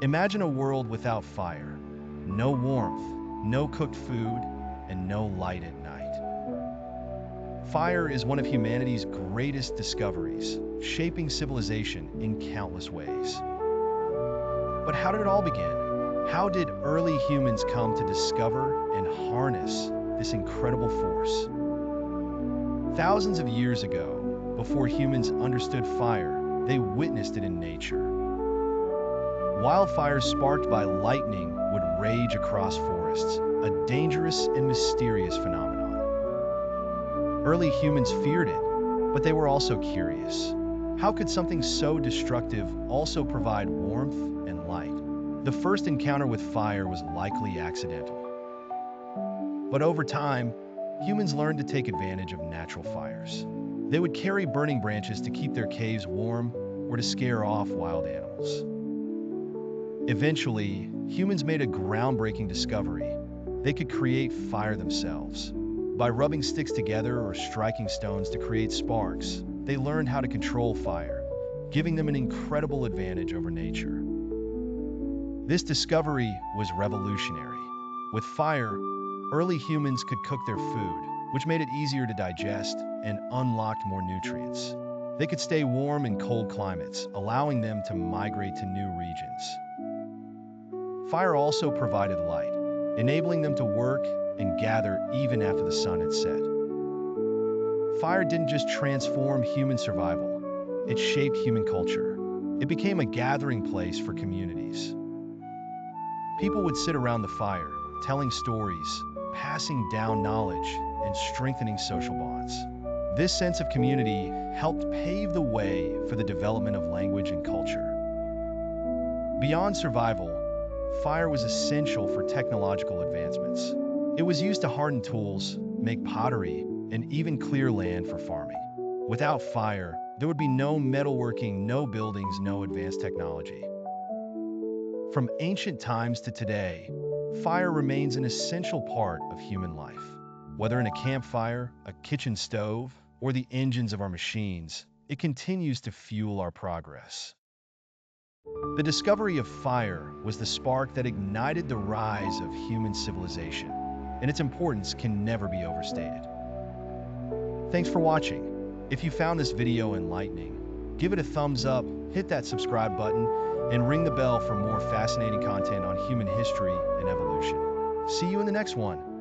Imagine a world without fire. No warmth, no cooked food, and no light at night. Fire is one of humanity's greatest discoveries, shaping civilization in countless ways. But how did it all begin? How did early humans come to discover and harness this incredible force? Thousands of years ago, before humans understood fire, they witnessed it in nature. Wildfires sparked by lightning would rage across forests, a dangerous and mysterious phenomenon. Early humans feared it, but they were also curious. How could something so destructive also provide warmth and light? The first encounter with fire was likely accidental. But over time, humans learned to take advantage of natural fires. They would carry burning branches to keep their caves warm or to scare off wild animals. Eventually, humans made a groundbreaking discovery. They could create fire themselves. By rubbing sticks together or striking stones to create sparks, they learned how to control fire, giving them an incredible advantage over nature. This discovery was revolutionary. With fire, early humans could cook their food, which made it easier to digest and unlocked more nutrients. They could stay warm in cold climates, allowing them to migrate to new regions. Fire also provided light, enabling them to work and gather even after the sun had set. Fire didn't just transform human survival, it shaped human culture. It became a gathering place for communities. People would sit around the fire, telling stories, passing down knowledge, and strengthening social bonds. This sense of community helped pave the way for the development of language and culture. Beyond survival, fire was essential for technological advancements. It was used to harden tools, make pottery, and even clear land for farming. Without fire, there would be no metalworking, no buildings, no advanced technology. From ancient times to today, fire remains an essential part of human life. Whether in a campfire, a kitchen stove, or the engines of our machines, it continues to fuel our progress. The discovery of fire was the spark that ignited the rise of human civilization, and its importance can never be overstated. Thanks for watching. If you found this video enlightening, give it a thumbs up, hit that subscribe button, and ring the bell for more fascinating content on human history and evolution. See you in the next one.